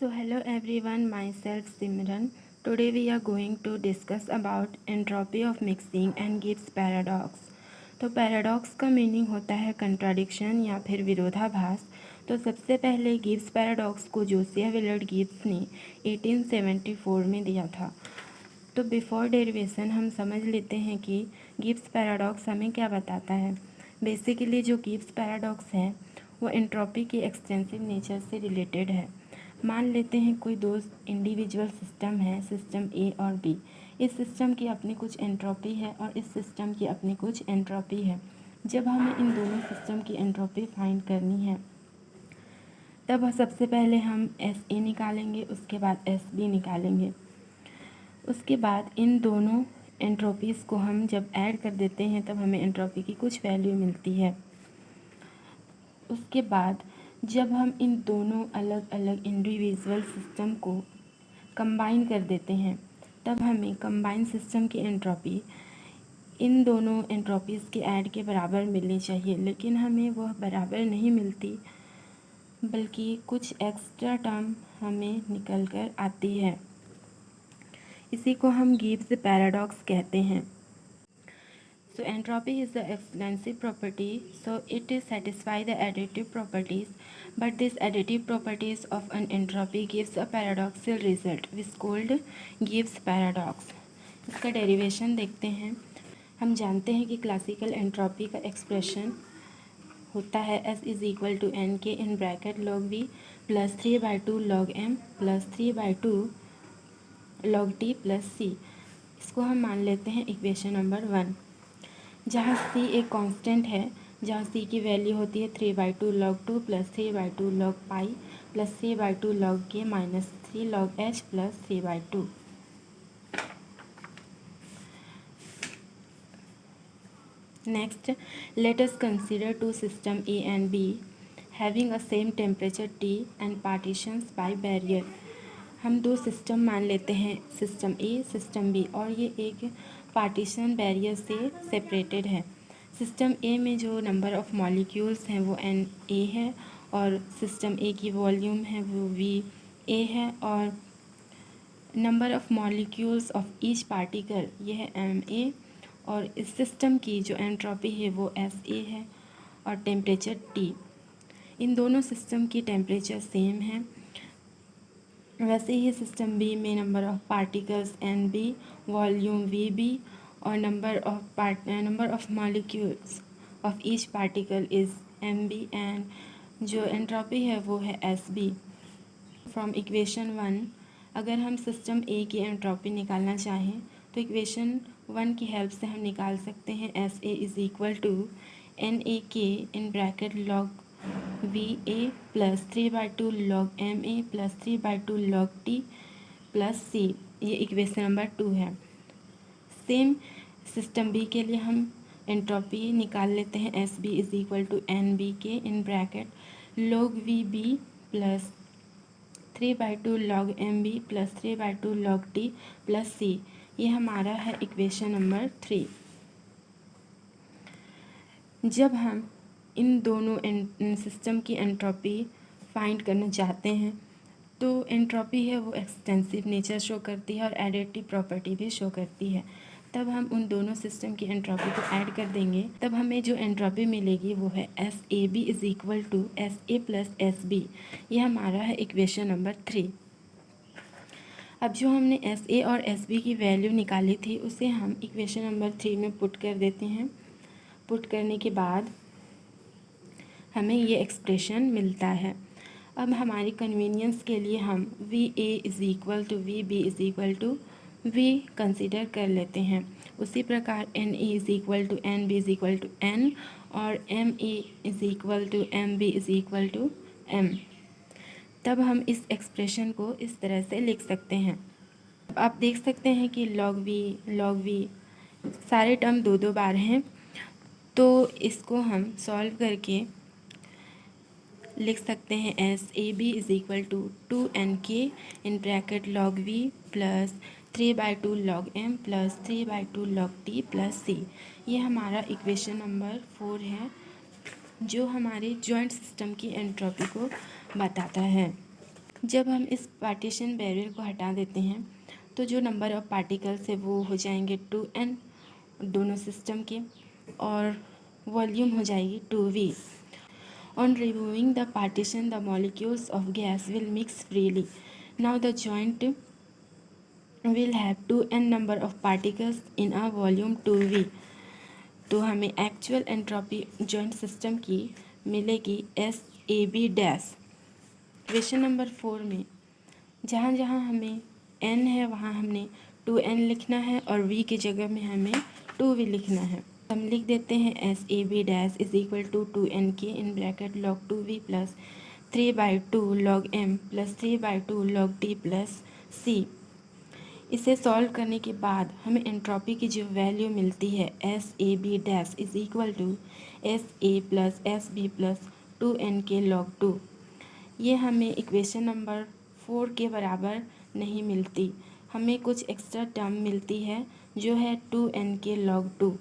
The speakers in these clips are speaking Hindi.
So hello everyone, myself Simran. Today we are going to discuss about entropy of mixing and Gibbs paradox. तो पैराडॉक्स का मीनिंग होता है कंट्राडिक्शन या फिर विरोधाभास। तो सबसे पहले गिब्स पैराडॉक्स को जोसिया विलर्ड गिब्स ने 1874 में दिया था। तो बिफोर डेरिवेशन हम समझ लेते हैं कि गिब्स पैराडॉक्स हमें क्या बताता है। बेसिकली जो गिब्स पैराडॉक्स है वो एंट्रोपी की एक्सटेंसिव नेचर से रिलेटेड है। मान लेते हैं कोई दो इंडिविजुअल सिस्टम है, सिस्टम ए और बी। इस सिस्टम की अपनी कुछ एंट्रोपी है और इस सिस्टम की अपनी कुछ एंट्रोपी है। जब हमें इन दोनों सिस्टम की एंट्रोपी फाइंड करनी है तब सबसे पहले हम एस ए निकालेंगे, उसके बाद एस बी निकालेंगे। उसके बाद इन दोनों एंट्रोपीज़ को हम जब ऐड कर देते हैं तब हमें एंट्रोपी की कुछ वैल्यू मिलती है। उसके बाद जब हम इन दोनों अलग अलग इंडिविजुअल सिस्टम को कंबाइन कर देते हैं तब हमें कंबाइन सिस्टम की एंट्रोपी इन दोनों एंट्रोपीज़ के ऐड के बराबर मिलनी चाहिए, लेकिन हमें वह बराबर नहीं मिलती बल्कि कुछ एक्स्ट्रा टर्म हमें निकल कर आती है। इसी को हम गिब्स पैराडॉक्स कहते हैं। So entropy is the extensive property, so it is satisfy the additive properties, but this additive properties of an entropy gives a paradoxical result which is called Gibbs paradox। इसका डेरिवेशन देखते हैं। हम जानते हैं कि क्लासिकल एंट्रोपी का एक्सप्रेशन होता है S is equal to N K in bracket log V plus 3/2 log M plus 3/2 log T plus C. इसको हम मान लेते हैं इक्वेशन नंबर 1, जहाँ c एक कांस्टेंट है, जहाँ c की वैल्यू होती है 3/2 log 2 plus 3/2 log pi plus 3/2 log k minus 3 log h plus 3/2। Next, let us consider two system A and B having a same temperature T and partitions by barrier. हम दो सिस्टम मान लेते हैं, सिस्टम ए सिस्टम बी, और ये एक पार्टीशन बैरियर से सेपरेटेड है। सिस्टम ए में जो नंबर ऑफ़ मॉलिक्यूल्स हैं वो एन ए है और सिस्टम ए की वॉल्यूम है वो वी ए है और number of molecules of each particle ये है एम ए और इस सिस्टम की जो एंट्रोपी है वो एस ए है और टेम्परेचर टी। इन दोनों सिस्टम की टेम्परेचर सेम है। वैसे ही सिस्टम बी में number of particles N B, volume V B और number of molecules of each particle is M B and जो एंट्रोपी है वो है एस बी। फ्रॉम इक्वेशन 1 अगर हम सिस्टम ए की एंट्रोपी निकालना चाहें तो इक्वेशन 1 की हेल्प से हम निकाल सकते हैं S A is equal to N A K in bracket log V A plus 3/2 log M A plus 3/2 log T plus C. ये इक्वेशन नंबर 2 है। सेम सिस्टम बी के लिए हम एंट्रोपी निकाल लेते हैं S B is equal to N B के in bracket log V B plus 3/2 log M B plus 3/2 log T plus C. ये हमारा है इक्वेशन नंबर 3। जब हम इन दोनों सिस्टम की एंट्रोपी फाइंड करना चाहते हैं तो एंट्रोपी है वो एक्सटेंसिव नेचर शो करती है और एडिटिव प्रॉपर्टी भी शो करती है। तब हम उन दोनों सिस्टम की एंट्रोपी को ऐड कर देंगे, तब हमें जो एंट्रोपी मिलेगी वो है S A B is equal to S A plus S B. ये हमारा है इक्वेशन नंबर 3। अब जो हमने एस ए और एस बी की वैल्यू निकाली थी उसे हम इक्वेशन नंबर 3 में पुट कर देते हैं। पुट करने के बाद हमें ये एक्सप्रेशन मिलता है। अब हमारी कन्वीनियंस के लिए हम V A is equal to V B is equal to V consider कर लेते हैं। उसी प्रकार N A is equal to N B is equal to N और M A is equal to M B is equal to M. तब हम इस एक्सप्रेशन को इस तरह से लिख सकते हैं। अब आप देख सकते हैं कि लॉग वी सारे टर्म दो दो बार हैं, तो इसको हम सॉल्व करके लिख सकते हैं S A B is equal to 2nk in bracket log V plus 3/2 log M plus 3/2 log T plus C. ये हमारा इक्वेशन नंबर 4 है जो हमारे जॉइंट सिस्टम की एंट्रोपी को बताता है। जब हम इस पार्टीशन बैरियर को हटा देते हैं तो जो नंबर ऑफ पार्टिकल्स है वो हो जाएंगे 2n दोनों सिस्टम के, और वॉल्यूम हो जाएगी 2v। On removing the partition, the molecules of gas will mix freely. Now the joint will have 2n number of particles in a volume 2v। तो हमें एक्चुअल एंट्रोपी जॉइंट सिस्टम की मिलेगी SAB डैश। क्वेश्चन नंबर 4 में जहाँ जहाँ हमें n है वहाँ हमने 2n लिखना है और v की जगह में हमें 2v लिखना है। हम लिख देते हैं SAB dash is equal to 2n के in bracket log 2v plus 3/2 log m plus 3/2 log d plus c। इसे सॉल्व करने के बाद हमें एंट्रोपी की जो वैल्यू मिलती है SAB dash is equal to SA plus SB plus 2n के log 2। ये हमें इक्वेशन नंबर 4 के बराबर नहीं मिलती, हमें कुछ एक्स्ट्रा टर्म मिलती है जो है 2n के log 2।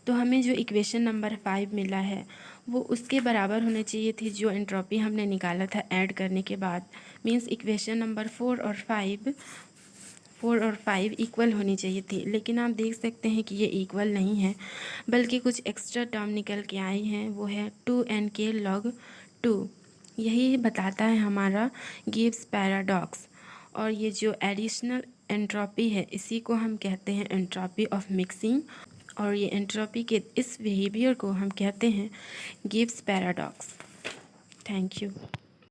तो हमें जो इक्वेशन नंबर 5 मिला है वो उसके बराबर होने चाहिए थी जो एंट्रोपी हमने निकाला था ऐड करने के बाद। मींस इक्वेशन नंबर 4 और 5 इक्वल होनी चाहिए थी, लेकिन आप देख सकते हैं कि ये इक्वल नहीं है, बल्कि कुछ एक्स्ट्रा टर्म निकल के आई हैं, वो है 2n के log 2। यही बताता है हमारा गिब्स पैराडॉक्स। और ये जो एडिशनल एंट्रोपी है इसी को हम कहते हैं एंट्रोपी ऑफ मिक्सिंग, और ये एंट्रोपी के इस बिहेवियर को हम कहते हैं गिब्स पैराडॉक्स। Thank you.